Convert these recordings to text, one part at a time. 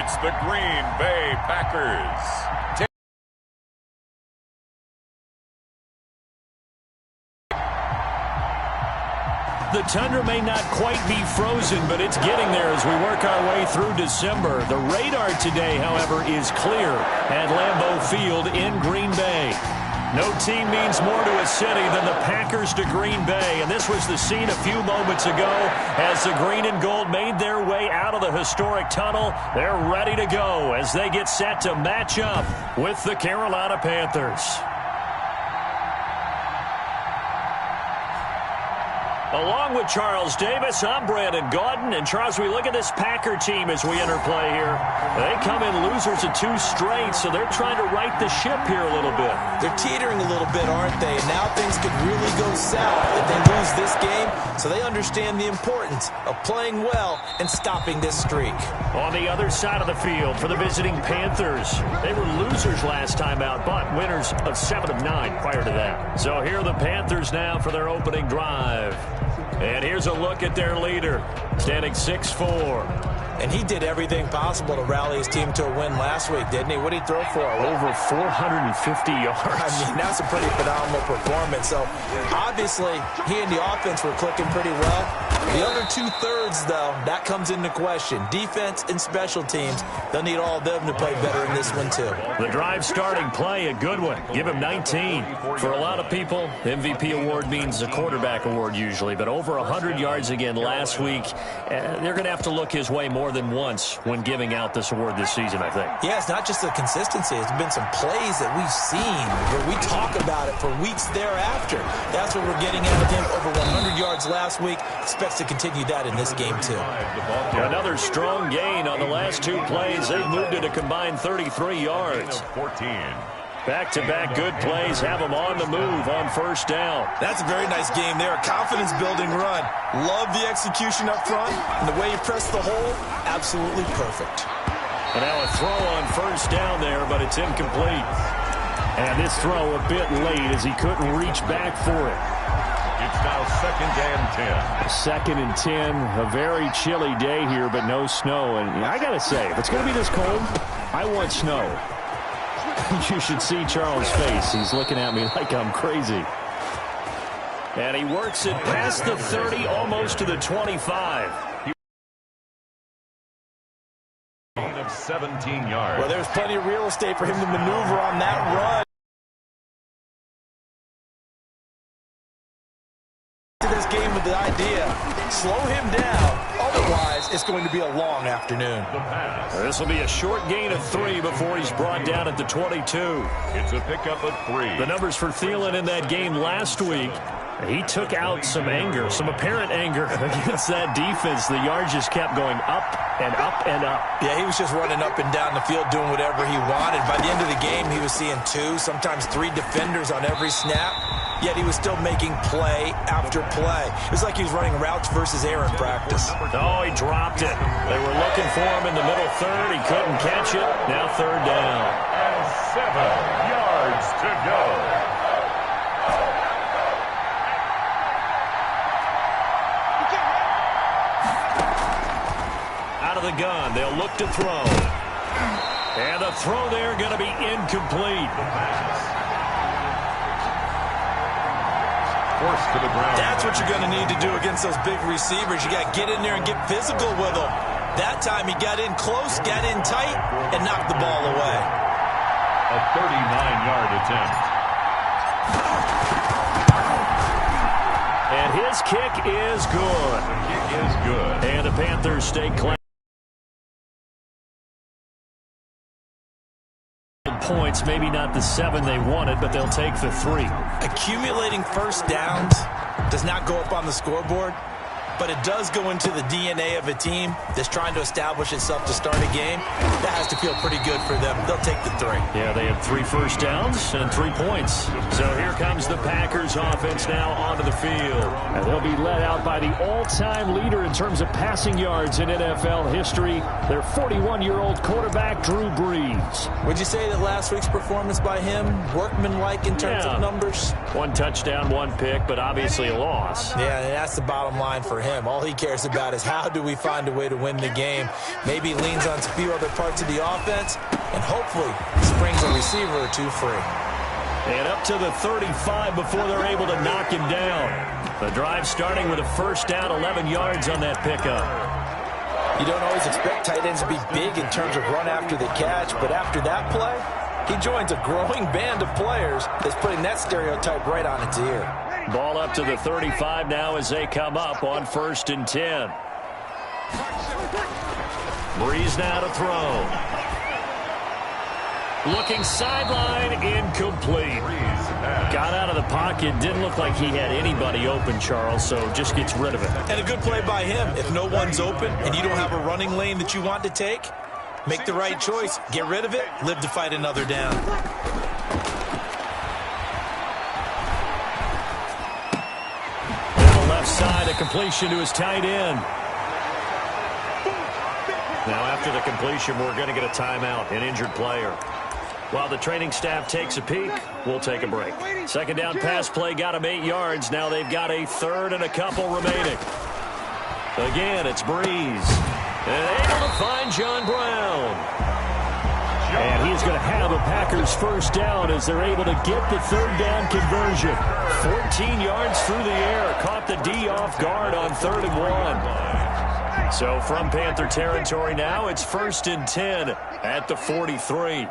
It's the Green Bay Packers. The tundra may not quite be frozen, but it's getting there as we work our way through December. The radar today, however, is clear at Lambeau Field in Green Bay. No team means more to a city than the Packers to Green Bay, and this was the scene a few moments ago as the green and gold made their way out of the historic tunnel. They're ready to go as they get set to match up with the Carolina Panthers. Along with Charles Davis, I'm Brandon Gaudin. And, Charles, we look at this Packer team as we enter play here. They come in losers of 2 straight, so they're trying to right the ship here a little bit. They're teetering a little bit, aren't they? And now things could really go south if they lose this game, so they understand the importance of playing well and stopping this streak. On the other side of the field for the visiting Panthers, they were losers last time out, but winners of 7 of 9 prior to that. So here are the Panthers now for their opening drive. And here's a look at their leader, standing 6'4". And he did everything possible to rally his team to a win last week, didn't he? What did he throw for? Over 450 yards. I mean, that's a pretty phenomenal performance. So, obviously, he and the offense were clicking pretty well. The other 2/3, though, that comes into question. Defense and special teams, they'll need all of them to play better in this one, too. The drive starting play, a good one. Give him 19. For a lot of people, MVP award means a quarterback award usually, but over 100 yards again last week. They're going to have to look his way more than once when giving out this award this season, I think. Yeah, it's not just the consistency. It's been some plays that we've seen where we talk about it for weeks thereafter. That's what we're getting out of him. Over 100 yards last week. Expects to continue that in this game, too. Another strong gain on the last 2 plays. They've moved it a combined 33 yards. 14. Back-to-back good plays have them on the move on first down. That's a very nice game there. A confidence-building run. Love the execution up front. And the way you press the hole, absolutely perfect. And now a throw on first down there, but it's incomplete. And this throw a bit late as he couldn't reach back for it. It's now 2nd and 10. 2nd and 10. A very chilly day here, but no snow. And I got to say, if it's going to be this cold, I want snow. You should see Charles' face. He's looking at me like I'm crazy. And he works it past the 30, almost to the 25. Of 17 yards. Well, there's plenty of real estate for him to maneuver on that run. This game with the idea, slow him down. Otherwise, it's going to be a long afternoon. This will be a short gain of 3 before he's brought down at the 22. It's a pickup of 3. The numbers for Thielen in that game last week. He took out some anger, some apparent anger against that defense. The yards just kept going up and up and up. Yeah, he was just running up and down the field doing whatever he wanted. By the end of the game, he was seeing 2, sometimes 3 defenders on every snap. Yet he was still making play after play. It was like he was running routes versus air in practice. Oh, he dropped it. They were looking for him in the middle third. He couldn't catch it. Now 3rd down. And 7 yards to go. Out of the gun, they'll look to throw. And the throw there going to be incomplete. Forced to the ground. That's what you're going to need to do against those big receivers. You got to get in there and get physical with them. That time he got in close, got in tight, and knocked the ball away. A 39-yard attempt. And his kick is good. The kick is good. And the Panthers stay clean. Points, maybe not the 7 they wanted, but they'll take the 3. Accumulating first downs does not go up on the scoreboard, but it does go into the DNA of a team that's trying to establish itself to start a game. That has to feel pretty good for them. They'll take the 3. Yeah, they had 3 first downs and 3 points. So here comes the Packers offense now onto the field. And they'll be led out by the all-time leader in terms of passing yards in NFL history, their 41-year-old quarterback, Drew Brees. Would you say that last week's performance by him, workmanlike in terms of numbers? 1 touchdown, 1 pick, but obviously a loss. Yeah, and that's the bottom line for him. him. All he cares about is how do we find a way to win the game. Maybe leans on a few other parts of the offense and hopefully springs a receiver or two free. And up to the 35 before they're able to knock him down. The drive starting with a first down, 11 yards on that pickup. You don't always expect tight ends to be big in terms of run after the catch, but after that play, he joins a growing band of players that's putting that stereotype right on its ear. Ball up to the 35 now as they come up on 1st and 10. Breeze now to throw. Looking sideline, incomplete. Got out of the pocket, didn't look like he had anybody open, Charles, so just gets rid of it. And a good play by him. If no one's open and you don't have a running lane that you want to take, make the right choice. Get rid of it. Live to fight another down. Down the left side, a completion to his tight end. Now after the completion, we're going to get a timeout, an injured player. While the training staff takes a peek, we'll take a break. Second down pass play got him 8 yards. Now they've got a third and a couple remaining. Again, it's Breeze. And able to find John Brown. And he's going to have a Packers first down as they're able to get the third down conversion. 14 yards through the air. Caught the D off guard on 3rd and 1. So from Panther territory now, it's 1st and 10 at the 43.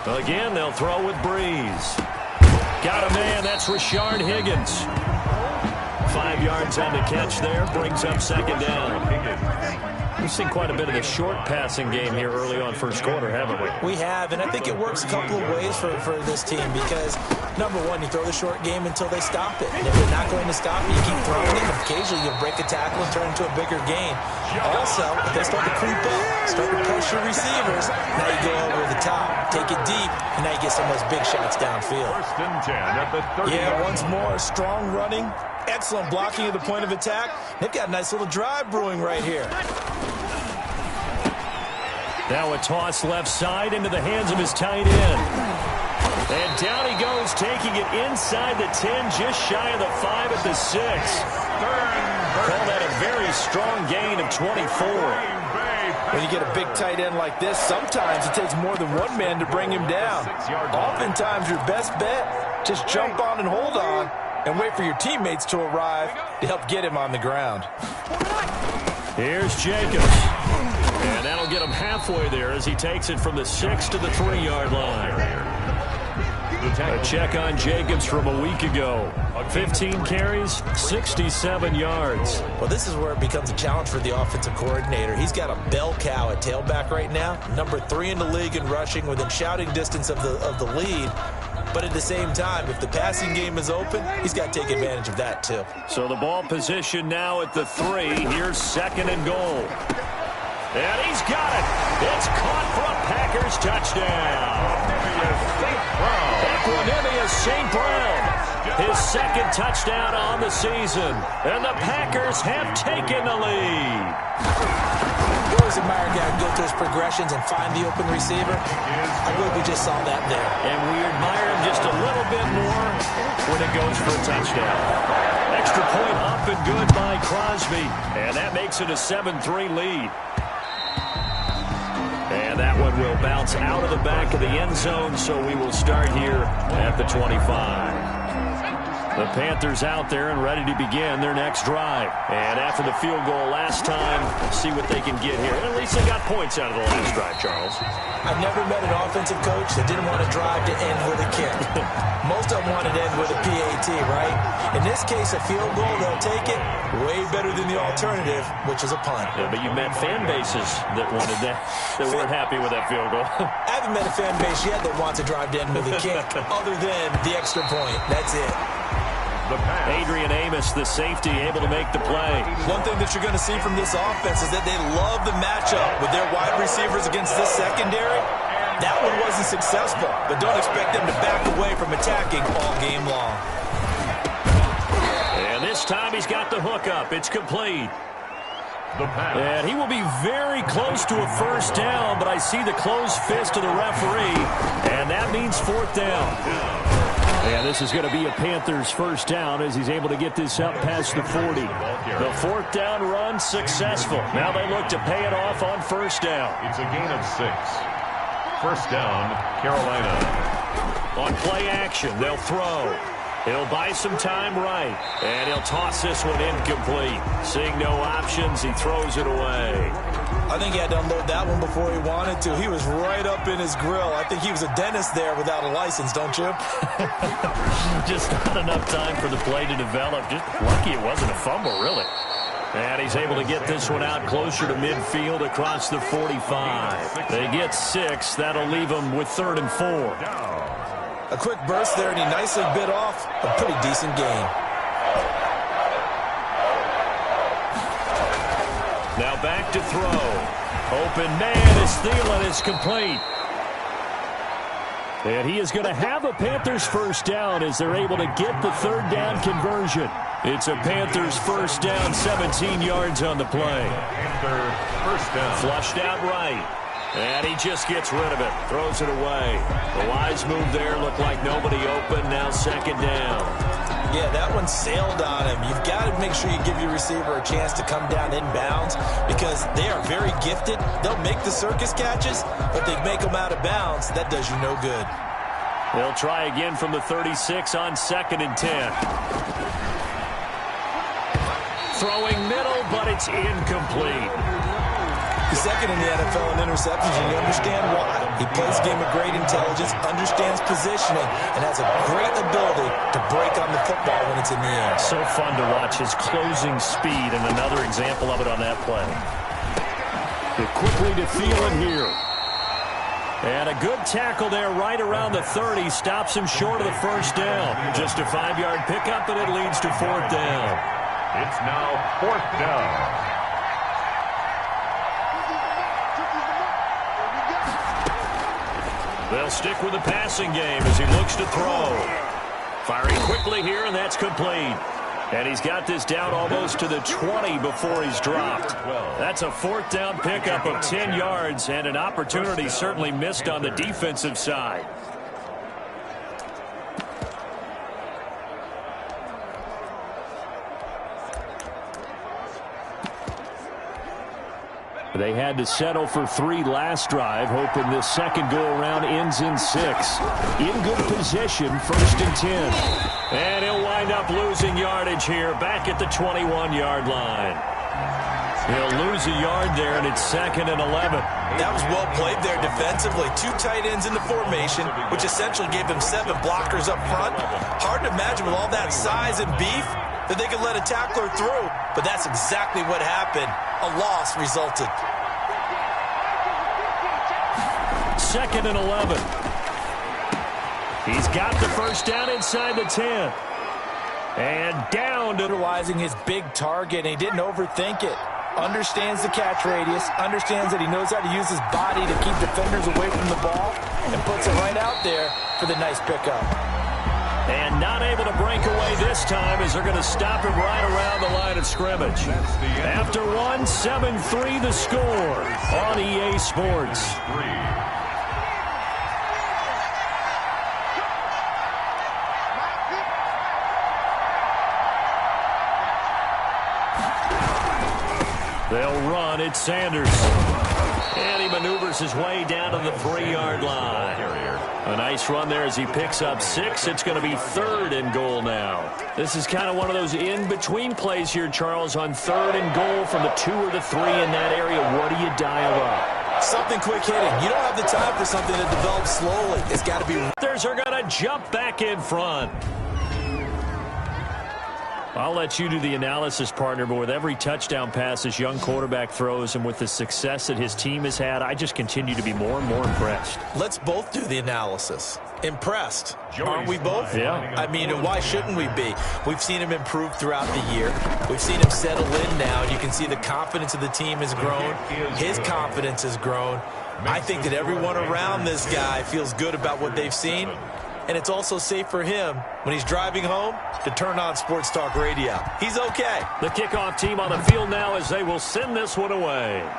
Again, they'll throw with Breeze. Got a man, that's Rashard Higgins. 5 yards on the catch there, brings up second down. We've seen quite a bit of the short passing game here early on first quarter, haven't we? We have, and I think it works a couple of ways for this team because, number one, you throw the short game until they stop it. And if they're not going to stop it, you keep throwing it. Occasionally, you'll break a tackle and turn into a bigger gain. Also, if they start to creep up, start to push your receivers, now you go over the top, take it deep, and now you get some of those big shots downfield. 1st and 10 at the 30. Yeah, once more, strong running, excellent blocking at the point of attack. They've got a nice little drive brewing right here. Now a toss left side into the hands of his tight end. And down he goes, taking it inside the 10, just shy of the 5 at the 6. Call that a very strong gain of 24. When you get a big tight end like this, sometimes it takes more than one man to bring him down. Oftentimes, your best bet, just jump on and hold on and wait for your teammates to arrive to help get him on the ground. Here's Jacobs. And that'll get him halfway there as he takes it from the 6 to the 3-yard line. A check on Jacobs from a week ago. 15 carries, 67 yards. Well, this is where it becomes a challenge for the offensive coordinator. He's got a bell cow at tailback right now, number 3 in the league in rushing, within shouting distance of the lead. But at the same time, if the passing game is open, he's got to take advantage of that too. So the ball position now at the 3. Here's 2nd and goal. And he's got it. It's caught for a Packers touchdown. Equanimeous St. Brown, his 2nd touchdown on the season. And the Packers have taken the lead. You always admire a guy who goes through his progressions and find the open receiver. I believe we just saw that there. And we admire him just a little bit more when it goes for a touchdown. Extra point up and good by Crosby. And that makes it a 7-3 lead. And that one will bounce out of the back of the end zone, so we will start here at the 25. The Panthers out there and ready to begin their next drive. And after the field goal last time, see what they can get here. And at least they got points out of the last drive, Charles. I've never met an offensive coach that didn't want to drive to end with a kick. Most of them wanted to end with a PAT, right? In this case, a field goal, they'll take it. Way better than the alternative, which is a punt. Yeah, but you met fan bases that wanted that, that weren't happy with that field goal. I haven't met a fan base yet that wants to drive to end with a kick, other than the extra point. That's it. Adrian Amos, the safety, able to make the play. One thing that you're going to see from this offense is that they love the matchup with their wide receivers against this secondary. That one wasn't successful, but don't expect them to back away from attacking all game long. And this time he's got the hook up. It's complete. And he will be very close to a first down, but I see the closed fist of the referee, and that means 4th down. And this is going to be a Panthers first down as he's able to get this up past the 40. The fourth down run successful. Now they look to pay it off on first down. It's a gain of 6. First down, Carolina. On play action, they'll throw. He'll buy some time right, and he'll toss this one incomplete. Seeing no options, he throws it away. I think he had to unload that one before he wanted to. He was right up in his grill. I think he was a dentist there without a license, don't you? Just not enough time for the play to develop. Just lucky it wasn't a fumble, really. And he's able to get this one out closer to midfield across the 45. They get 6. That'll leave them with 3rd and 4. A quick burst there, and he nicely bit off a pretty decent gain. Now back to throw. Open man is Thielen is complete. And he is going to have a Panthers first down as they're able to get the 3rd down conversion. It's a Panthers first down, 17 yards on the play. First down. Flushed out right. And he just gets rid of it. Throws it away. The wise move there. Looked like nobody open. Now 2nd down. Yeah, that one sailed on him. You've got to make sure you give your receiver a chance to come down inbounds because they are very gifted. They'll make the circus catches, but they make them out of bounds. That does you no good. They'll try again from the 36 on 2nd and 10. Throwing middle, but it's incomplete. He's second in the NFL in interceptions, and you understand why. He plays a game of great intelligence, understands positioning, and has a great ability to break on the football when it's in the air. So fun to watch his closing speed, and another example of it on that play. Quickly to Thielen here. And a good tackle there right around the 30. Stops him short of the first down. Just a 5-yard pickup, and it leads to 4th down. It's now 4th down. They'll stick with the passing game as he looks to throw. Firing quickly here, and that's complete. And he's got this down almost to the 20 before he's dropped. That's a 4th down pickup of 10 yards and an opportunity certainly missed on the defensive side. They had to settle for 3 last drive, hoping this second go-around ends in 6. In good position, 1st and 10. And he'll wind up losing yardage here, back at the 21-yard line. He'll lose a yard there, and it's 2nd and 11. That was well played there defensively. 2 tight ends in the formation, which essentially gave them 7 blockers up front. Hard to imagine with all that size and beef that they could let a tackler through, but that's exactly what happened. A loss resulted. 2nd and 11. He's got the first down inside the 10. And down to utilizing his big target, and he didn't overthink it. Understands the catch radius, understands that he knows how to use his body to keep defenders away from the ball, and puts it right out there for the nice pickup. And not able to break away this time as they're going to stop him right around the line of scrimmage. After 1, 7-3 the score on EA Sports. They'll run. It's Sanders. And he maneuvers his way down to the 3-yard line. A nice run there as he picks up 6. It's going to be 3rd and goal now. This is kind of one of those in-between plays here, Charles, on 3rd and goal from the 2 or the 3 in that area. What do you dial up? Something quick hitting. You don't have the time for something that develops slowly. It's got to be. Panthers are going to jump back in front. I'll let you do the analysis, partner, but with every touchdown pass this young quarterback throws and with the success that his team has had, I just continue to be more and more impressed. Let's both do the analysis. Impressed. Aren't we both? Yeah. I mean, why shouldn't we be? We've seen him improve throughout the year. We've seen him settle in now, and you can see the confidence of the team has grown. His confidence has grown. I think that everyone around this guy feels good about what they've seen. And it's also safe for him when he's driving home to turn on Sports Talk Radio. He's okay. The kickoff team on the field now as they will send this one away.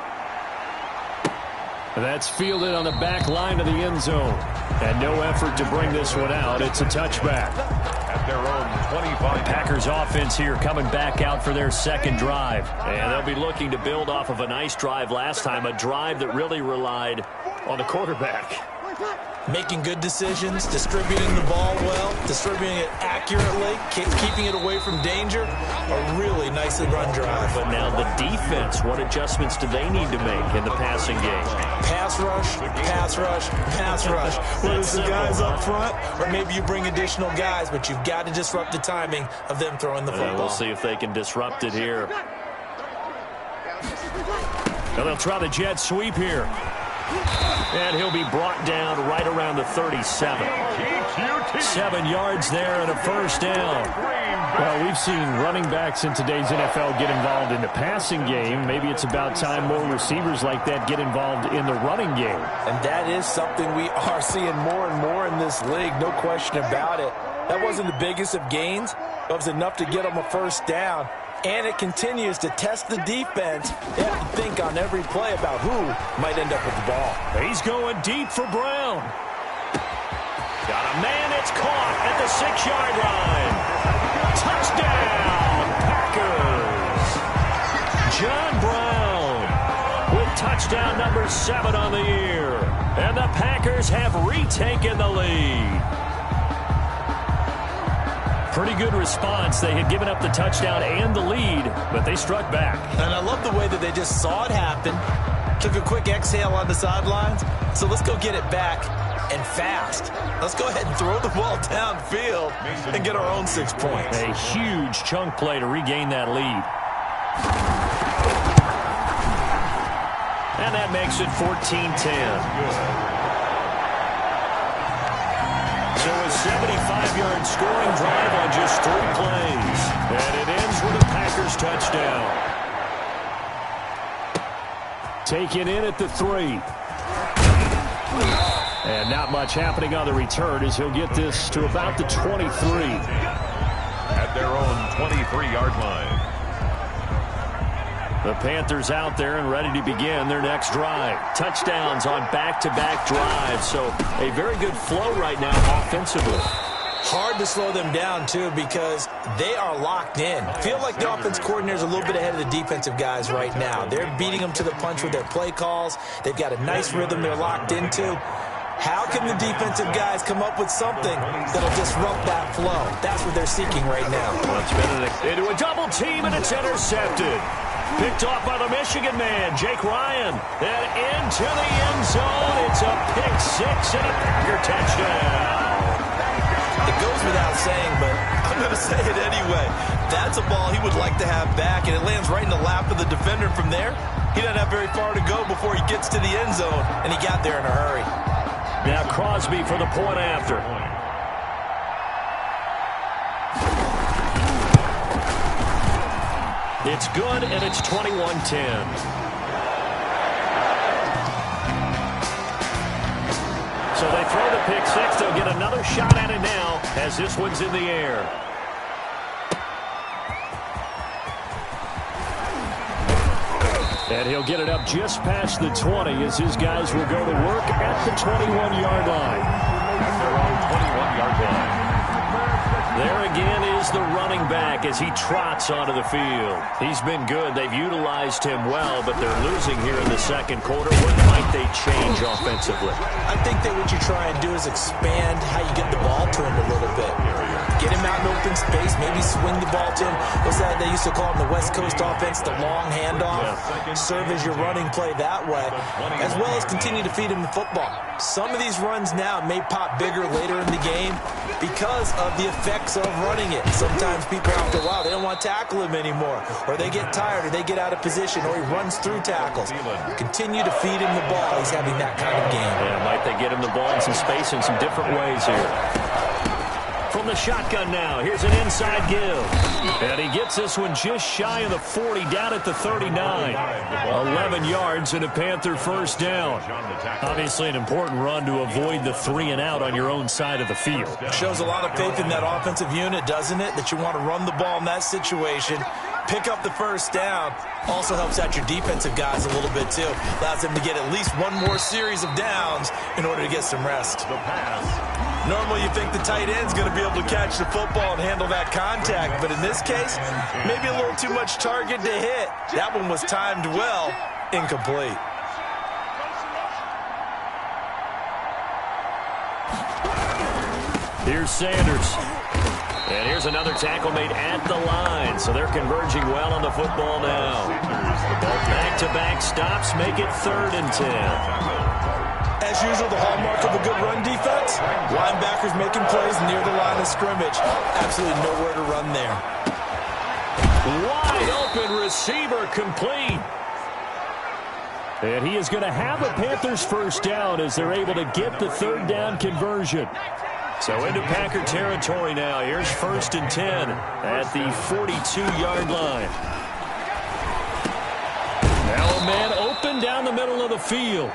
That's fielded on the back line of the end zone. And no effort to bring this one out. It's a touchback. At their own 25. Packers offense here coming back out for their second drive. And they'll be looking to build off of a nice drive last time, a drive that really relied on the quarterback. Making good decisions, distributing the ball well, distributing it accurately, keeping it away from danger. A really nicely run drive. But now the defense, what adjustments do they need to make in the passing game? Pass rush, pass rush, pass rush. Whether it's the guys up front or maybe you bring additional guys, but you've got to disrupt the timing of them throwing the football. We'll see if they can disrupt it here. Now they'll try the jet sweep here. And he'll be brought down right around the 37. 7 yards there and a first down. Well, we've seen running backs in today's NFL get involved in the passing game. Maybe it's about time more receivers like that get involved in the running game. And that is something we are seeing more and more in this league, no question about it. That wasn't the biggest of gains, but it was enough to get them a first down. And it continues to test the defense. They have to think on every play about who might end up with the ball. He's going deep for Brown. Got a man, it's caught at the 6-yard line. Touchdown, Packers. John Brown with touchdown number 7 on the year. And the Packers have retaken the lead. Pretty good response. They had given up the touchdown and the lead, but they struck back. And I love the way that they just saw it happen, took a quick exhale on the sidelines. So let's go get it back and fast. Let's go ahead and throw the ball downfield and get our own 6 points. A huge chunk play to regain that lead. And that makes it 14-10. So a 75-yard scoring drive on just 3 plays. And it ends with a Packers touchdown. Taken in at the 3. And not much happening on the return as he'll get this to about the 23. At their own 23-yard line. The Panthers out there and ready to begin their next drive. Touchdowns on back-to-back drives. So a very good flow right now offensively. Hard to slow them down, too, because they are locked in. Feel like the offense coordinator is a little bit ahead of the defensive guys right now. They're beating them to the punch with their play calls. They've got a nice rhythm they're locked into. How can the defensive guys come up with something that'll disrupt that flow? That's what they're seeking right now. Well, it's been into a double team, and it's intercepted. Picked off by the Michigan man, Jake Ryan. And into the end zone. It's a pick 6 and a Packer touchdown. It goes without saying, but I'm going to say it anyway. That's a ball he would like to have back, and it lands right in the lap of the defender from there. He doesn't have very far to go before he gets to the end zone, and he got there in a hurry. Now Crosby for the point after. It's good, and it's 21-10. So they throw the pick 6. They'll get another shot at it now as this one's in the air. And he'll get it up just past the 20 as his guys will go to work at the 21-yard line. At their own 21-yard line. There again is the running back as he trots onto the field. He's been good. They've utilized him well, but they're losing here in the second quarter. What might they change offensively? I think that what you try and do is expand how you get the ball to him a little bit. Get him out in open space, maybe swing the ball to him. What's that they used to call him, the West Coast offense, the long handoff. Serve as your running play that way, as well as continue to feed him the football. Some of these runs now may pop bigger later in the game because of the effects of running it. Sometimes people after a while, they don't want to tackle him anymore, or they get tired, or they get out of position, or he runs through tackles. Continue to feed him the ball. He's having that kind of game. Yeah, might they get him the ball in some space in some different ways here. From the shotgun now, here's an inside give. And he gets this one just shy of the 40, down at the 39. 11 yards and a Panther first down. Obviously an important run to avoid the 3-and-out on your own side of the field. Shows a lot of faith in that offensive unit, doesn't it? That you want to run the ball in that situation. Pick up the first down. Also helps out your defensive guys a little bit, too. Allows them to get at least one more series of downs in order to get some rest. The pass. Normally, you think the tight end's going to be able to catch the football and handle that contact. But in this case, maybe a little too much target to hit. That one was timed well. Incomplete. Here's Sanders. And here's another tackle made at the line. So they're converging well on the football now. Back-to-back stops make it 3rd and 10. As usual, the hallmark of a good run defense, linebackers making plays near the line of scrimmage. Absolutely nowhere to run there. Wide open receiver complete. And he is going to have a Panthers first down as they're able to get the 3rd down conversion. So into Packer territory now. Here's 1st and 10 at the 42-yard line. Now a man open down the middle of the field.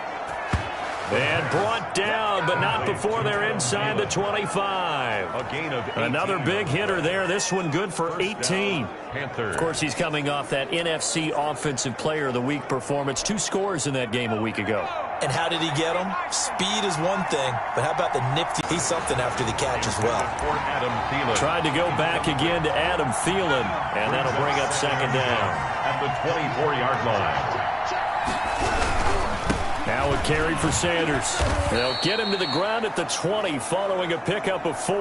And brought down, but not before they're inside the 25. A gain of 18. Another big hitter there. This one good for 18. Panthers. Of course, he's coming off that NFC Offensive Player of the Week performance. 2 scores in that game a week ago. And how did he get them? Speed is one thing, but how about the nifty? He's something after the catch as well. For Adam Thielen. Tried to go back again to Adam Thielen, and that'll bring up 2nd down. At the 24-yard line. Now a carry for Sanders. They'll get him to the ground at the 20 following a pickup of 4.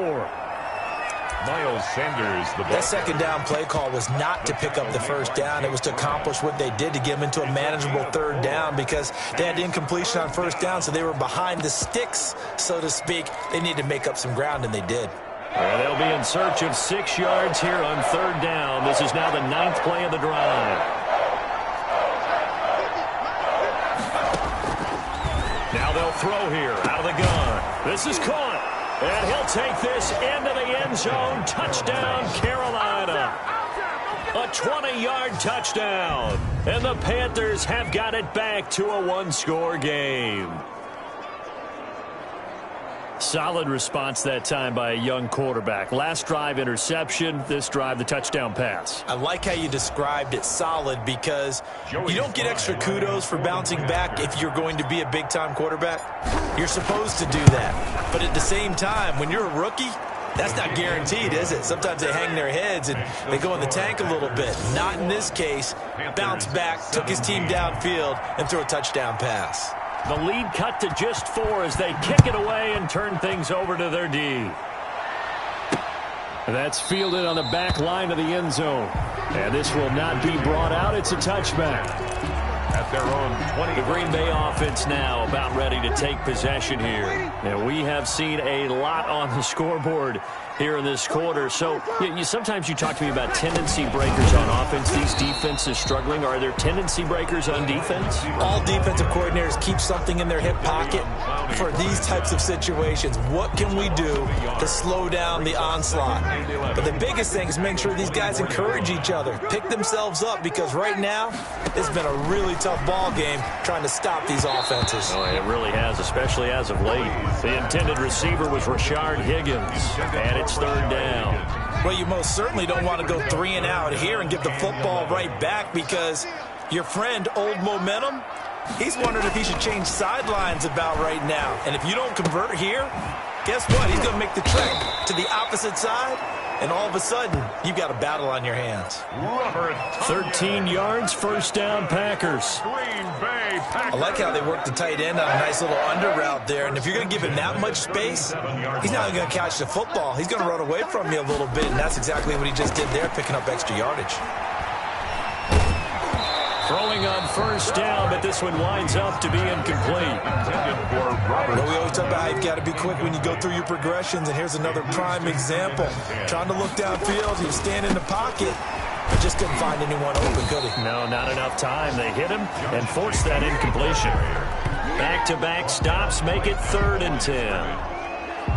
Miles Sanders, the ball. That 2nd down play call was not to pick up the first down. It was to accomplish what they did to get them into a manageable 3rd down because they had incompletion on 1st down, so they were behind the sticks, so to speak. They needed to make up some ground, and they did. And they'll be in search of 6 yards here on 3rd down. This is now the 9th play of the drive. Now they'll throw here out of the gun. This is caught. And he'll take this into the end zone. Touchdown, Carolina. A 20-yard touchdown. And the Panthers have got it back to a 1-score game. Solid response that time by a young quarterback. Last drive, interception. This drive, the touchdown pass. I like how you described it solid because you don't get extra kudos for bouncing back if you're going to be a big-time quarterback. You're supposed to do that. But at the same time, when you're a rookie, that's not guaranteed, is it? Sometimes they hang their heads and they go in the tank a little bit. Not in this case. Bounced back, took his team downfield, and threw a touchdown pass. The lead cut to just 4 as they kick it away and turn things over to their D. That's fielded on the back line of the end zone. And this will not be brought out. It's a touchback. At their own 20. The Green Bay offense now about ready to take possession here. And we have seen a lot on the scoreboard here in this quarter. So sometimes you talk to me about tendency breakers on offense. These defenses struggling. Are there tendency breakers on defense? All defensive coordinators keep something in their hip pocket for these types of situations. What can we do to slow down the onslaught? But the biggest thing is make sure these guys encourage each other, pick themselves up, because right now it's been a really tough ball game trying to stop these offenses. Oh, it really has, especially as of late. The intended receiver was Rashard Higgins, and it's 3rd down. Well, you most certainly don't want to go 3 and out here and give the football right back because your friend, Old Momentum, he's wondering if he should change sidelines about right now. And if you don't convert here, guess what? He's going to make the trek to the opposite side, and all of a sudden, you've got a battle on your hands. 13 yards, 1st down, Packers. Green Bay Packers. I like how they work the tight end on a nice little under route there. And if you're going to give him that much space, he's not going to catch the football. He's going to run away from you a little bit, and that's exactly what he just did there, picking up extra yardage. Throwing on 1st down, but this one winds up to be incomplete. Well, we always talk about how you've got to be quick when you go through your progressions, and here's another prime example. Trying to look downfield, he was standing in the pocket, but just couldn't find anyone open, could he? No, not enough time. They hit him and forced that incompletion. Back-to-back stops make it 3rd and 10.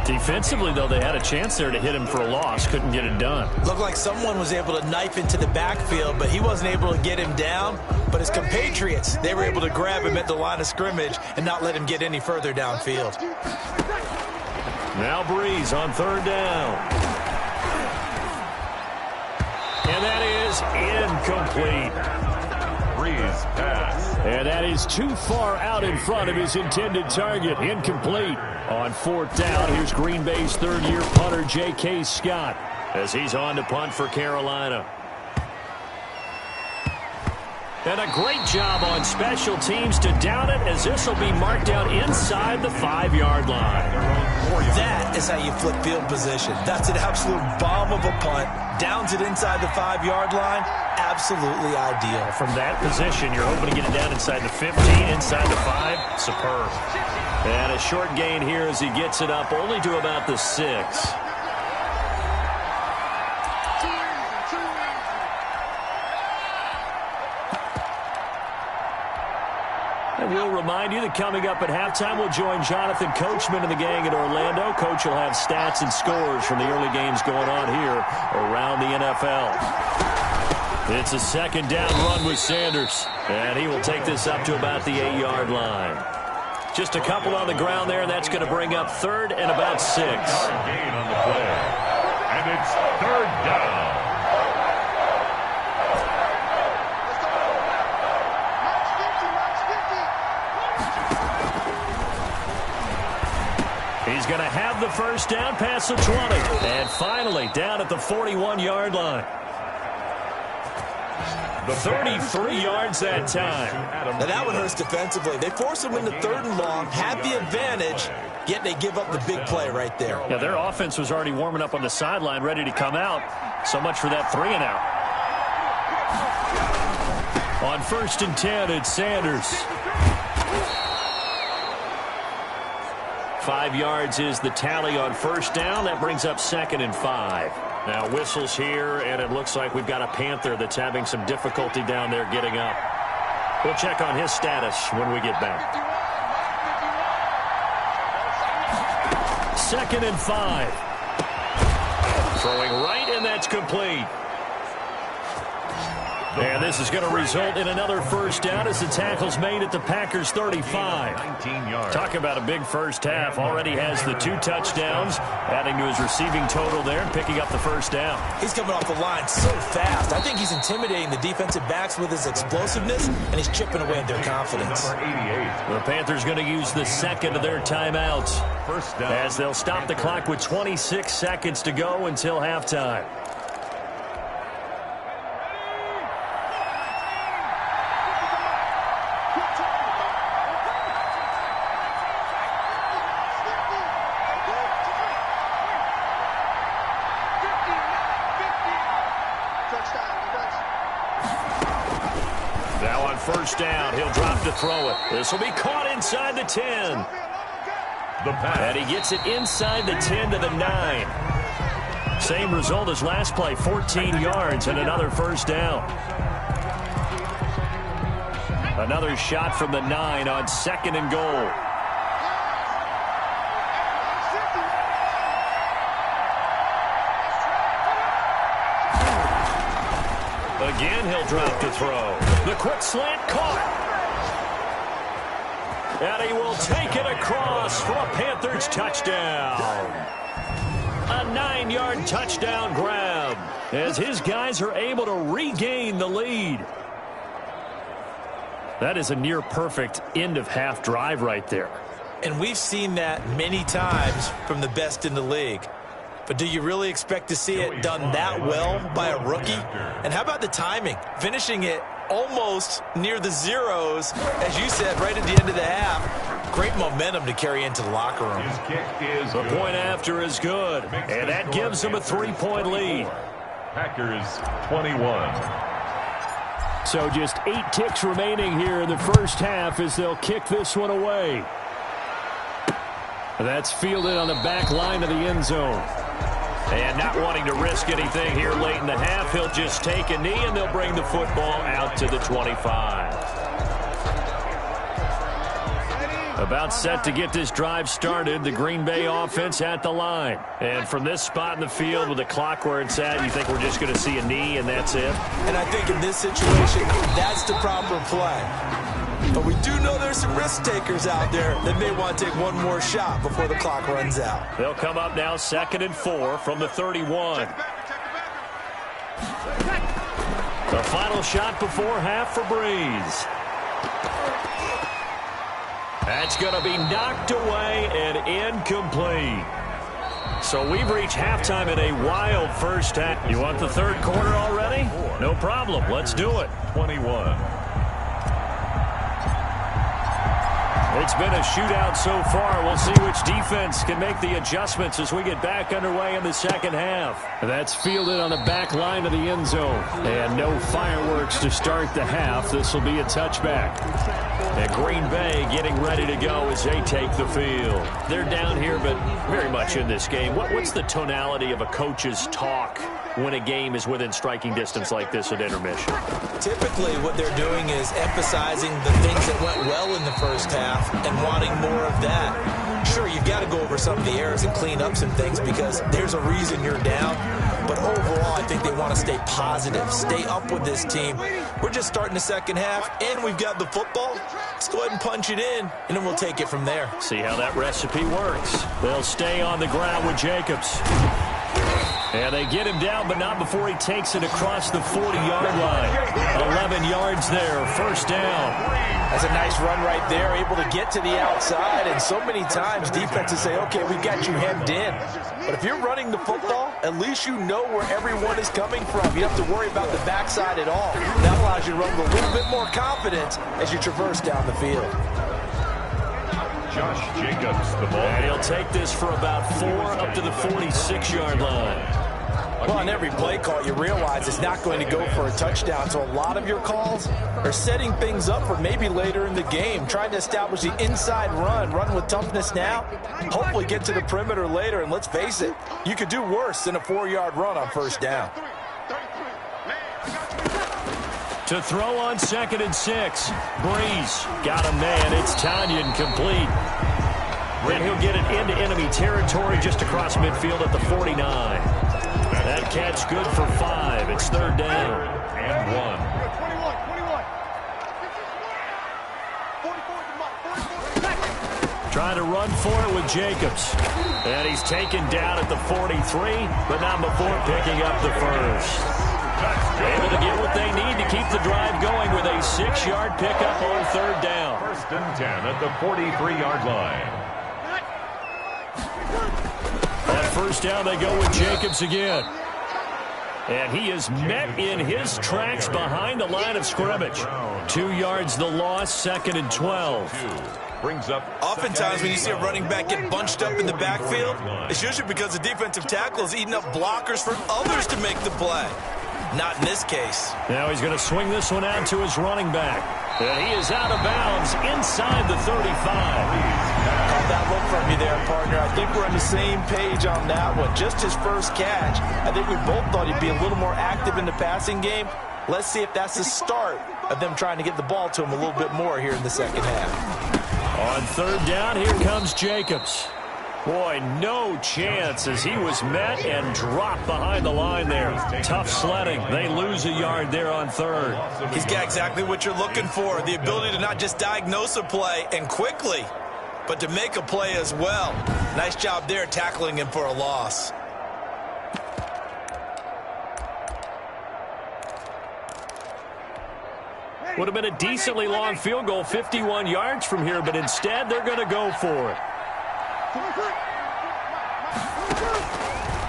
Defensively, though, they had a chance there to hit him for a loss. Couldn't get it done. Looked like someone was able to knife into the backfield, but he wasn't able to get him down. But his compatriots, they were able to grab him at the line of scrimmage and not let him get any further downfield. Now Breeze on 3rd down. And that is incomplete. Breeze pass. And that is too far out in front of his intended target. Incomplete. On fourth down, here's Green Bay's third-year punter, J.K. Scott, as he's on to punt for Carolina. And a great job on special teams to down it, as this will be marked out inside the 5-yard line. That is how you flip field position. That's an absolute bomb of a punt. Downs it inside the 5-yard line. Absolutely ideal. From that position, you're hoping to get it down inside the 15, inside the 5. Superb. And a short gain here as he gets it up only to about the 6. And we'll remind you that coming up at halftime, we'll join Jonathan Coachman and the gang in Orlando. Coach will have stats and scores from the early games going on here around the NFL. It's a second down run with Sanders, and he will take this up to about the 8-yard line. Just a couple on the ground there, and that's going to bring up third and about 6. Gain on the play. And it's third down. He's going to have the first down past the 20. And finally, down at the 41-yard line. 33 yards that time. Now that one hurts defensively. They force him into third and long, have the advantage, yet they give up the big play right there. Yeah, their offense was already warming up on the sideline, ready to come out. So much for that 3 and out. On 1st and 10, it's Sanders. 5 yards is the tally on first down. That brings up 2nd and 5. Now whistles here, and it looks like we've got a Panther that's having some difficulty down there getting up. We'll check on his status when we get back. 2nd and 5. Throwing right, and that's complete. And this is going to result in another first down as the tackle's made at the Packers' 35. 19 yards. Talk about a big first half. Already has the 2 touchdowns, adding to his receiving total there and picking up the first down. He's coming off the line so fast. I think he's intimidating the defensive backs with his explosiveness, and he's chipping away at their confidence. Number 88. The Panthers going to use the second of their timeouts First down. as they'll stop the clock with 26 seconds to go until halftime. First down, he'll drop to throw it. This will be caught inside the 10. The pass. And he gets it inside the 10 to the 9. Same result as last play, 14 yards and another first down. Another shot from the 9 on 2nd and goal. Again, he'll drop to throw. The quick slant caught. And he will take it across for a Panthers touchdown. A 9-yard touchdown grab as his guys are able to regain the lead. That is a near-perfect end-of-half drive right there. And we've seen that many times from the best in the league. But do you really expect to see it done that well by a rookie? And how about the timing? Finishing it almost near the zeros, as you said, right at the end of the half. Great momentum to carry into the locker room. His kick is The good. point after is good, and that gives them a 3-point lead. Packers 21. So just 8 ticks remaining here in the first half as they'll kick this one away. That's fielded on the back line of the end zone. And not wanting to risk anything here late in the half, he'll just take a knee, and they'll bring the football out to the 25. About set to get this drive started, the Green Bay offense at the line. And from this spot in the field with the clock where it's at, you think we're just going to see a knee and that's it? And I think in this situation, that's the proper play. But we do know there's some risk takers out there that may want to take one more shot before the clock runs out. They'll come up now 2nd and 4 from the 31. The final shot before half for Breeze. That's going to be knocked away and incomplete. So we've reached halftime in a wild first half. You want the third quarter already? No problem. Let's do it. 21. It's been a shootout so far. We'll see which defense can make the adjustments as we get back underway in the second half. That's fielded on the back line of the end zone. And no fireworks to start the half. This will be a touchback. And Green Bay getting ready to go as they take the field. They're down here, but very much in this game. What's the tonality of a coach's talk when a game is within striking distance like this at intermission? Typically, what they're doing is emphasizing the things that went well in the first half and wanting more of that. Sure, you've got to go over some of the errors and clean up some things because there's a reason you're down. But overall, I think they want to stay positive, stay up with this team. We're just starting the second half, and we've got the football. Let's go ahead and punch it in, and then we'll take it from there. See how that recipe works. They'll stay on the ground with Jacobs. And they get him down, but not before he takes it across the 40-yard line. 11 yards there, first down. That's a nice run right there, able to get to the outside. And so many times defenses say, okay, we've got you hemmed in. But if you're running the football, at least you know where everyone is coming from. You don't have to worry about the backside at all. That allows you to run with a little bit more confidence as you traverse down the field. Josh Jacobs, the ball. And he'll take this for about 4 up to the 46-yard line. Well, on every play call, you realize it's not going to go for a touchdown. So a lot of your calls are setting things up for maybe later in the game, trying to establish the inside run with toughness now, hopefully get to the perimeter later. And let's face it, you could do worse than a 4-yard run on first down. To throw on 2nd and 6. Breeze got a man. It's Tanyan complete. Then he'll get it into enemy territory just across midfield at the 49. That catch good for 5. It's 3rd down. And 1. Trying to run for it with Jacobs. And he's taken down at the 43, but not before picking up the first. Able to get what they need to keep the drive going with a 6-yard pickup on 3rd down. 1st and 10 at the 43-yard line. On 1st down, they go with Jacobs again. And he is met in his tracks behind the line of scrimmage. 2 yards the loss, 2nd and 12. Brings up. Oftentimes when you see a running back get bunched up in the backfield, it's usually because the defensive tackle is eating up blockers for others to make the play. Not in this case. Now he's going to swing this one out to his running back. And he is out of bounds inside the 35. Caught that look from you there, partner. I think we're on the same page on that one. Just his first catch. I think we both thought he'd be a little more active in the passing game. Let's see if that's the start of them trying to get the ball to him a little bit more here in the second half. On 3rd down, here comes Jacobs. Boy, no chance as he was met and dropped behind the line there. Tough sledding. They lose a yard there on 3rd. He's got exactly what you're looking for, the ability to not just diagnose a play and quickly, but to make a play as well. Nice job there tackling him for a loss. Would have been a decently long field goal, 51 yards from here, but instead they're going to go for it.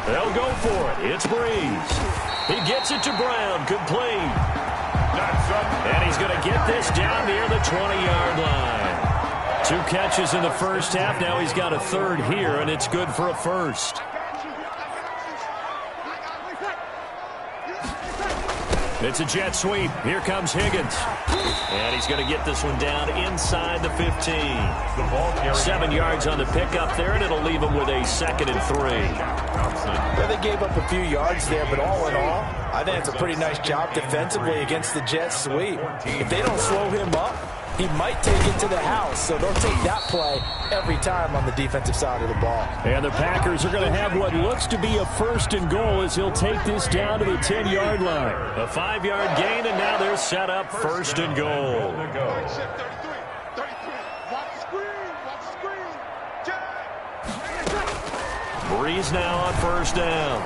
They'll go for it. It's Breeze. He gets it to Brown, complete. And he's going to get this down near the 20-yard line. 2 catches in the first half. Now he's got a 3rd here, and it's good for a 1st. It's a jet sweep. Here comes Higgins. And he's going to get this one down inside the 15. The ball 7 yards on the pickup there, and it'll leave him with a 2nd and 3. Yeah, they gave up a few yards there, but all in all, I think it's a pretty nice job defensively against the jet sweep. If they don't slow him up, he might take it to the house, so they'll take that play every time on the defensive side of the ball. And the Packers are going to have what looks to be a 1st and goal as he'll take this down to the 10-yard line. A 5-yard gain, and now they're set up 1st and goal. Breeze now on 1st down.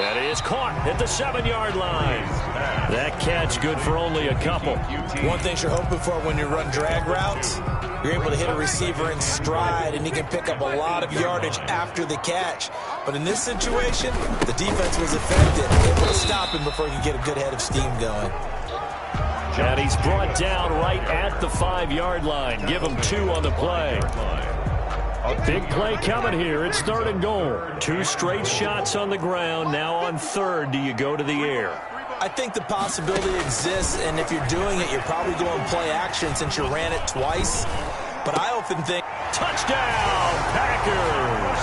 That is caught at the 7-yard line. That catch good for only a couple. One thing you're hoping for when you run drag routes, you're able to hit a receiver in stride, and he can pick up a lot of yardage after the catch. But in this situation, the defense was effective, able to stop him before he could get a good head of steam going. And he's brought down right at the 5-yard line. Give him 2 on the play. A big play coming here. It's 3rd and goal. 2 straight shots on the ground. Now on 3rd, do you go to the air? I think the possibility exists, and if you're doing it, you're probably going play action since you ran it twice. But I often think... Touchdown, Packers!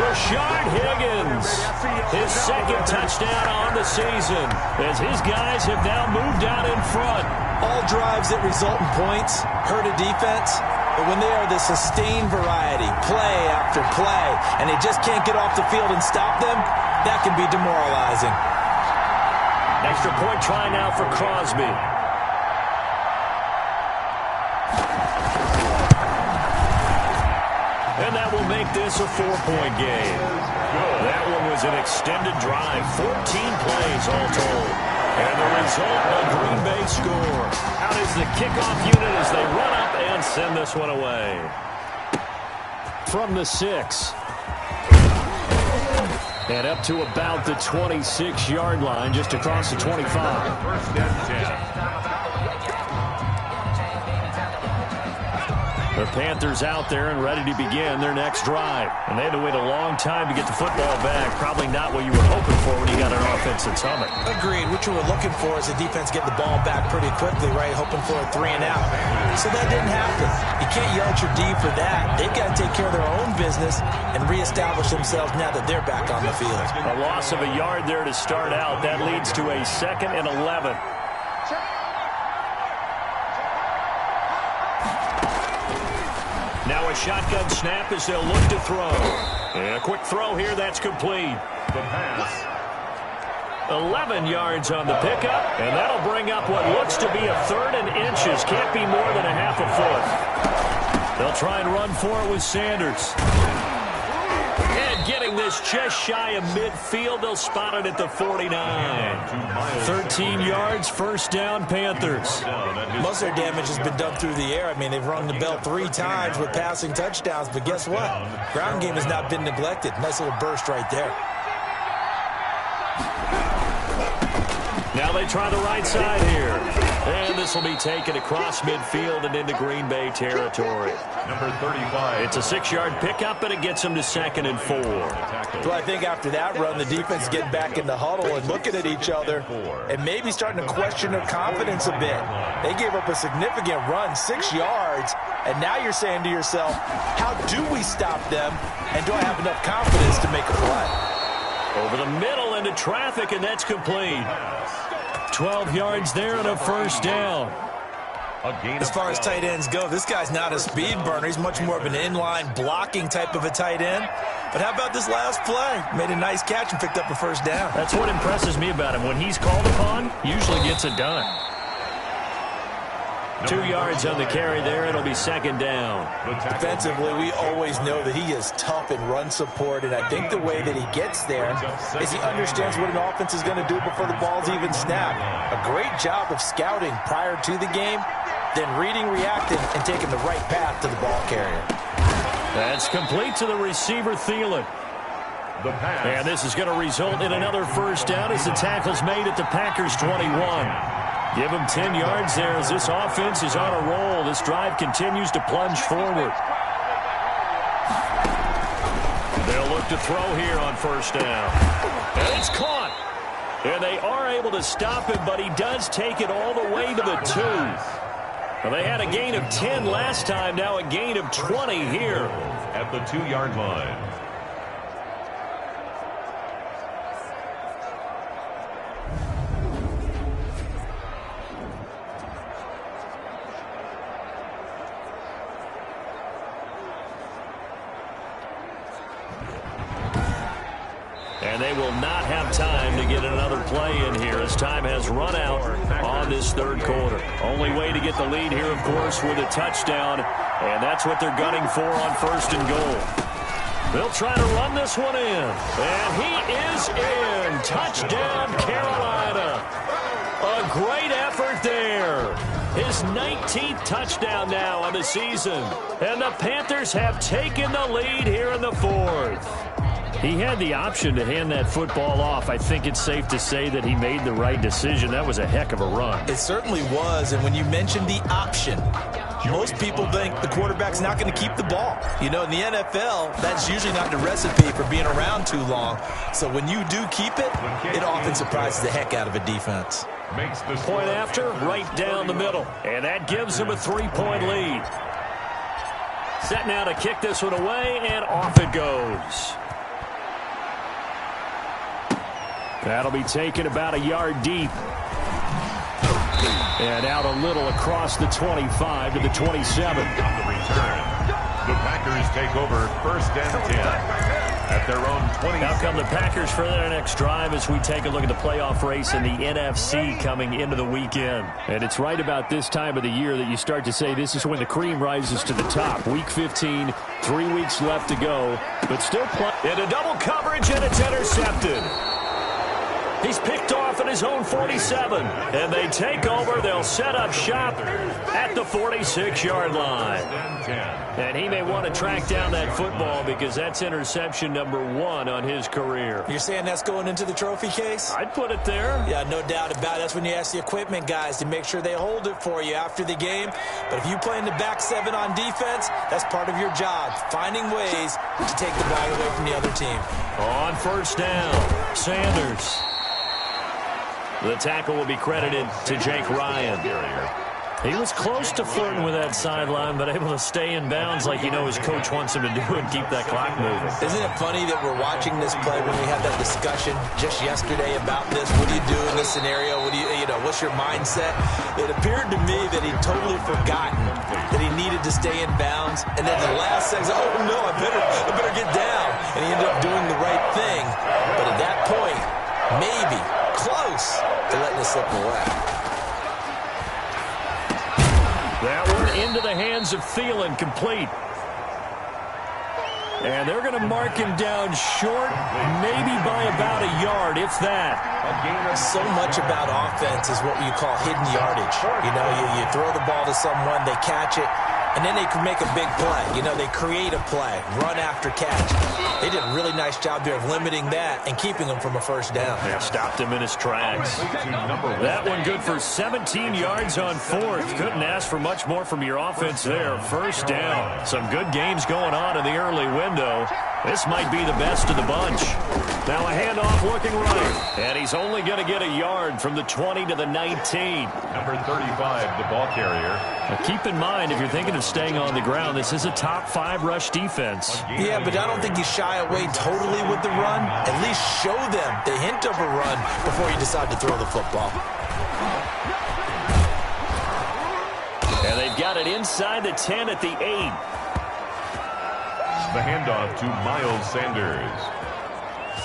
Rashard Higgins, his 2nd touchdown on the season, as his guys have now moved out in front. All drives that result in points hurt a defense, but when they are the sustained variety, play after play, and they just can't get off the field and stop them, that can be demoralizing. Extra point try now for Crosby. And that will make this a 4-point game. That one was an extended drive, 14 plays all told. And the result, a Green Bay score. Out is the kickoff unit as they run up and send this one away. From the 6. And up to about the 26-yard line, just across the 25. 1st and 10. The Panthers out there and ready to begin their next drive. And they had to wait a long time to get the football back. Probably not what you were hoping for when you got an offense that's humming. Agreed. What you were looking for is the defense getting the ball back pretty quickly, right? Hoping for a 3-and-out. So that didn't happen. You can't yell at your D for that. They've got to take care of their own business and reestablish themselves now that they're back on the field. A loss of a yard there to start out. That leads to a 2nd and 11. Now a shotgun snap as they'll look to throw. And a quick throw here, that's complete. The pass. 11 yards on the pickup, and that'll bring up what looks to be a 3rd and inches. Can't be more than a half a foot. They'll try and run for it with Sanders. And getting this just shy of midfield, they'll spot it at the 49. 13 yards, 1st down, Panthers. Most of their damage has been done through the air. I mean, they've rung the bell 3 times with passing touchdowns, but guess what? Ground game has not been neglected. Nice little burst right there. Now they try the right side here. And this will be taken across midfield and into Green Bay territory. Number 35. It's a 6-yard pickup, but it gets them to 2nd and 4. Well, I think after that run, the defense getting back in the huddle and looking at each other and maybe starting to question their confidence a bit. They gave up a significant run, 6 yards, and now you're saying to yourself, how do we stop them, and do I have enough confidence to make a play? Over the middle into traffic, and that's complete. 12 yards there and a 1st down. As far as tight ends go, this guy's not a speed burner. He's much more of an inline blocking type of a tight end. But how about this last play? Made a nice catch and picked up a 1st down. That's what impresses me about him. When he's called upon, usually gets it done. 2 yards on the carry there. It'll be 2nd down. Defensively, we always know that he is tough in run support, and I think the way that he gets there is he understands what an offense is going to do before the ball's even snapped. A great job of scouting prior to the game, then reading, reacting, and taking the right path to the ball carrier. That's complete to the receiver, Thielen. And this is going to result in another 1st down as the tackle's made at the Packers' 21. Give them 10 yards there as this offense is on a roll. This drive continues to plunge forward. They'll look to throw here on 1st down. And it's caught. And they are able to stop him, but he does take it all the way to the 2. Well, they had a gain of 10 last time, now a gain of 20 here. At the 2-yard line. And they will not have time to get another play in here as time has run out on this 3rd quarter. Only way to get the lead here, of course, with a touchdown. And that's what they're gunning for on 1st and goal. They'll try to run this one in. And he is in. Touchdown, Carolina. A great effort there. His 19th touchdown now on the season. And the Panthers have taken the lead here in the fourth. He had the option to hand that football off. I think it's safe to say that he made the right decision. That was a heck of a run. It certainly was. And when you mentioned the option, most people think the quarterback's not going to keep the ball. You know, in the NFL, that's usually not the recipe for being around too long. So when you do keep it, it often surprises the heck out of a defense. Point after, right down the middle. And that gives him a 3-point lead. Set now to kick this one away, and off it goes. That'll be taken about a yard deep. And out a little across the 25 to the 27. On the return, the Packers take over 1st and 10 at their own 20. Now come the Packers for their next drive as we take a look at the playoff race in the NFC coming into the weekend. And it's right about this time of the year that you start to say this is when the cream rises to the top. Week 15, 3 weeks left to go, but still playing. Into double coverage, and it's intercepted. He's picked off at his own 47. And they take over. They'll set up shop at the 46-yard line. And he may want to track down that football because that's interception number 1 on his career. You're saying that's going into the trophy case? I'd put it there. Yeah, no doubt about it. That's when you ask the equipment guys to make sure they hold it for you after the game. But if you play in the back 7 on defense, that's part of your job, finding ways to take the ball away from the other team. On 1st down, Sanders. The tackle will be credited to Jake Ryan. He was close to flirting with that sideline, but able to stay in bounds like you know his coach wants him to do and keep that clock moving. Isn't it funny that we're watching this play when we had that discussion just yesterday about this? What do you do in this scenario? What do you know, what's your mindset? It appeared to me that he'd totally forgotten that he needed to stay in bounds. And then the last second, oh no, I better get down. And he ended up doing the right thing. But at that point, maybe close to letting it slip away. That one into the hands of Thielen, complete. And they're going to mark him down short, maybe by about a yard, if that. So much about offense is what you call hidden yardage. You know, you throw the ball to someone, they catch it, and then they can make a big play. You know, they create a play, run after catch. They did a really nice job there of limiting that and keeping him from a 1st down. They stopped him in his tracks. That one good for 17 yards on 4th. Couldn't ask for much more from your offense there. 1st down. Some good games going on in the early window. This might be the best of the bunch. Now a handoff looking right. And he's only going to get a yard from the 20 to the 19. Number 35, the ball carrier. Now keep in mind, if you're thinking of staying on the ground, this is a top 5 rush defense. Yeah, but I don't think you shy away totally with the run. At least show them the hint of a run before you decide to throw the football. And they've got it inside the 10 at the 8. The handoff to Miles Sanders.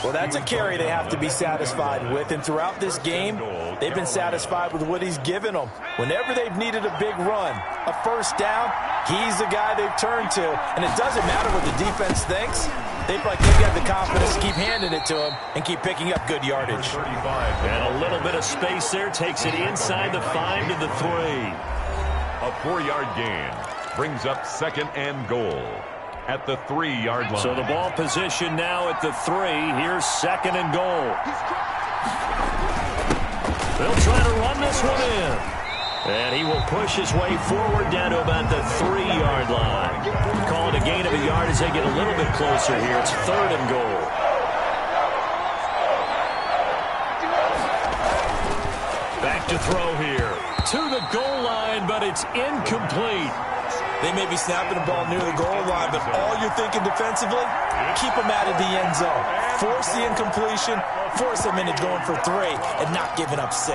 Well, that's a carry they have to be satisfied with. And throughout this game, they've been satisfied with what he's given them. Whenever they've needed a big run, a 1st down, he's the guy they've turned to. And it doesn't matter what the defense thinks. They've got the confidence to keep handing it to him and keep picking up good yardage. And a little bit of space there takes it inside the 5 to the 3. A 4-yard gain brings up 2nd and goal at the 3-yard line. So the ball position now at the 3. Here's 2nd and goal. They'll try to run this one in. And he will push his way forward down to about the 3-yard line. Call it a gain of a yard as they get a little bit closer here. It's 3rd and goal. Back to throw here. To the goal line, but it's incomplete. They may be snapping the ball near the goal line, but all you're thinking defensively, keep them out of the end zone. Force the incompletion, force them into going for 3, and not giving up 6.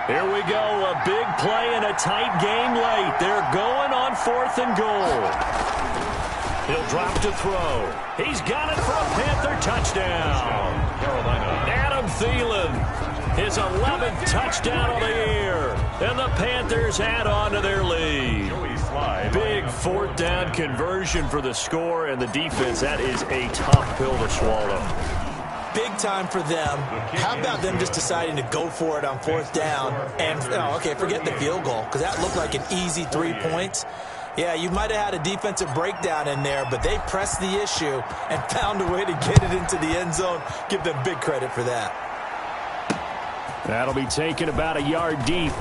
Here we go, a big play and a tight game late. They're going on 4th and goal. He'll drop to throw. He's got it for a Panther touchdown. Carolina. Adam Thielen, his 11th touchdown of the year. And the Panthers add on to their lead. Big fourth down conversion for the score, and the defense, that is a tough pill to swallow. Big time for them. How about them just deciding to go for it on fourth down? And, okay, forget the field goal, because that looked like an easy 3 points. Yeah, you might have had a defensive breakdown in there, but they pressed the issue and found a way to get it into the end zone. Give them big credit for that. That'll be taken about a yard deep.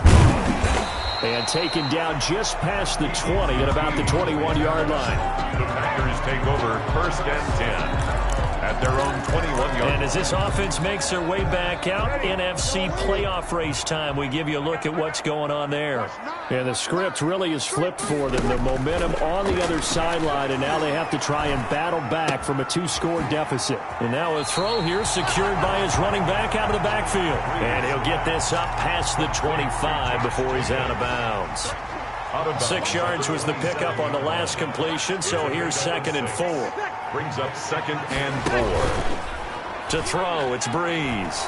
And taken down just past the 20 at about the 21-yard line. The Packers take over 1st and 10. At their own 21-yard. And as this offense makes their way back out, NFC playoff race time, we give you a look at what's going on there. And the script really is flipped for them. The momentum on the other sideline, and now they have to try and battle back from a 2-score deficit. And now a throw here secured by his running back out of the backfield. And he'll get this up past the 25 before he's out of bounds. 6 yards was the pickup on the last completion, so here's 2nd and 4. Brings up 2nd and 4. To throw, it's Breeze.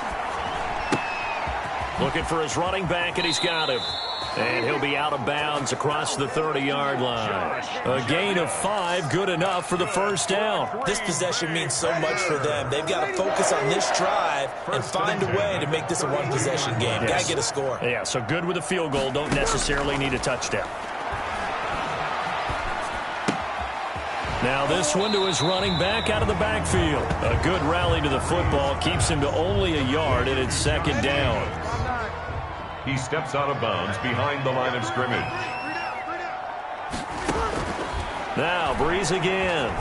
Looking for his running back, and he's got him. And he'll be out of bounds across the 30-yard line. A gain of 5, good enough for the 1st down. This possession means so much for them. They've got to focus on this drive and find a way to make this a one-possession game. Yes. Got to get a score. Yeah, so good with a field goal. Don't necessarily need a touchdown. Now this one to his running back out of the backfield. A good rally to the football keeps him to only a yard, and it's 2nd down. He steps out of bounds behind the line of scrimmage. Now Breeze again.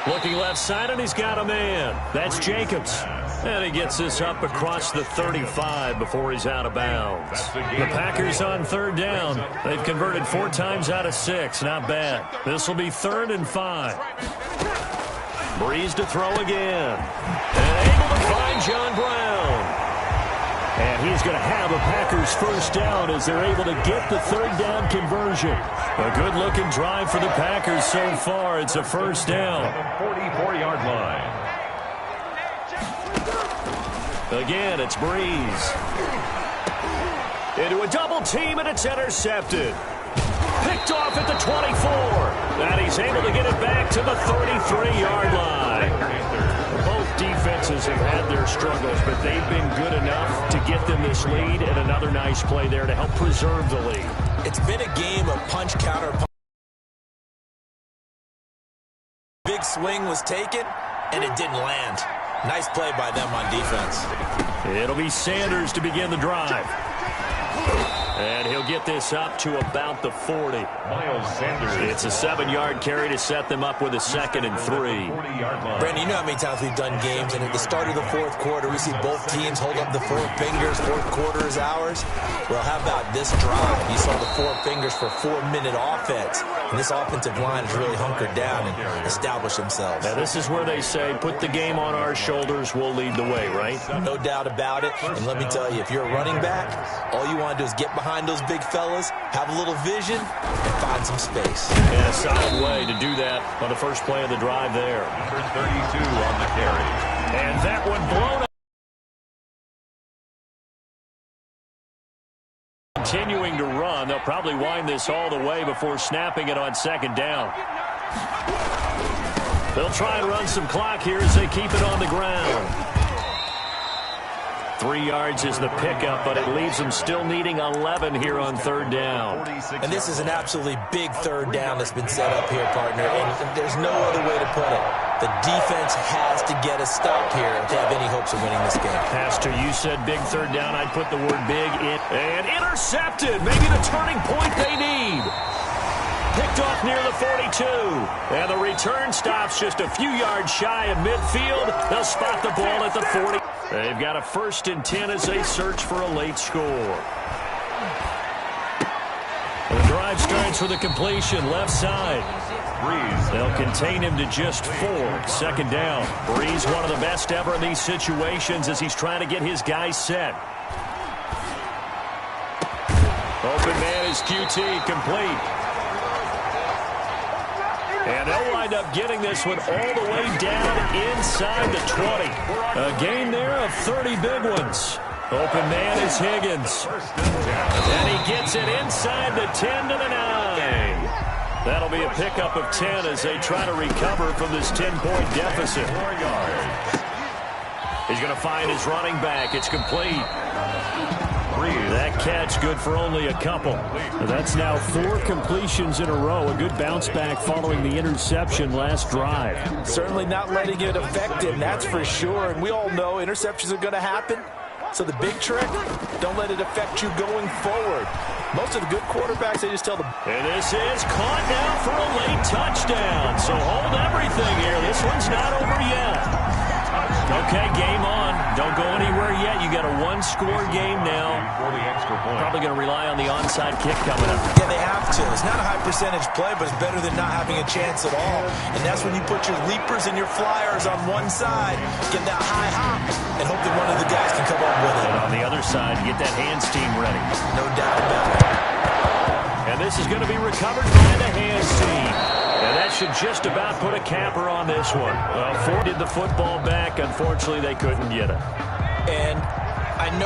Looking left side, and he's got a man. That's Jacobs. And he gets this up across the 35 before he's out of bounds. The Packers on 3rd down. They've converted 4 times out of 6. Not bad. This will be 3rd and 5. Breeze to throw again. And able to find John Brown. And he's going to have a Packers 1st down as they're able to get the 3rd down conversion. A good-looking drive for the Packers so far. It's a 1st down. 44-yard line. Again, it's Breeze. Into a double team, and it's intercepted. Picked off at the 24. And he's able to get it back to the 33-yard line. Both defenses have had their struggles, but they've been good enough to get them this lead, and another nice play there to help preserve the lead. It's been a game of punch, counter, punch. Big swing was taken, and it didn't land. Nice play by them on defense. It'll be Sanders to begin the drive. And he'll get this up to about the 40. Miles Sanders. It's a 7-yard carry to set them up with a 2nd and 3. Brandon, you know how many times we've done games, and at the start of the 4th quarter, we see both teams hold up the 4 fingers. 4th quarter is ours. Well, how about this drive? You saw the 4 fingers for 4-minute offense. And this offensive line has really hunkered down and established themselves. Now, this is where they say, put the game on our shoulders, we'll lead the way, right? No doubt about it. And let me tell you, if you're a running back, all you want to do is get behind those big fellas, have a little vision, and find some space. Yeah, a solid way to do that on the first play of the drive there. Number 32 on the carry. And that one blown up. Continuing to run. They'll probably wind this all the way before snapping it on 2nd down. They'll try and run some clock here as they keep it on the ground. 3 yards is the pickup, but it leaves them still needing 11 here on 3rd down. And this is an absolutely big 3rd down that's been set up here, partner. And there's no other way to put it. The defense has to get a stop here if they have any hopes of winning this game. Pastor, you said big 3rd down. I'd put the word big in. And intercepted. Maybe the turning point they need. Picked off near the 42. And the return stops just a few yards shy of midfield. They'll spot the ball at the 40. They've got a 1st and 10 as they search for a late score. The drive starts with a completion left side. Breeze. They'll contain him to just 4. 2nd down. Breeze, one of the best ever in these situations as he's trying to get his guys set. Open man is QT, complete. And they'll wind up getting this one all the way down inside the 20. A gain there of 30 big ones. Open man is Higgins. And he gets it inside the 10 to the 9. That'll be a pickup of 10 as they try to recover from this 10-point deficit. He's going to find his running back. It's complete. That catch good for only a couple. That's now 4 completions in a row. A good bounce back following the interception last drive. Certainly not letting it affect him, that's for sure. And we all know interceptions are going to happen. So the big trick, don't let it affect you going forward. Most of the good quarterbacks, they just tell them. And this is caught now for a late touchdown. So hold everything here. This one's not over yet. Okay, game on. Don't go anywhere yet. You got a 1-score game now. Probably going to rely on the onside kick coming up. Yeah, they have to. It's not a high percentage play, but it's better than not having a chance at all. And that's when you put your leapers and your flyers on one side, get that high hop, and hope that one of the guys can come up with it. And on the other side, get that hands team ready. No doubt about it. And this is going to be recovered by the hands team. And that should just about put a capper on this one. Well, Ford did the football back. Unfortunately, they couldn't get it. And I know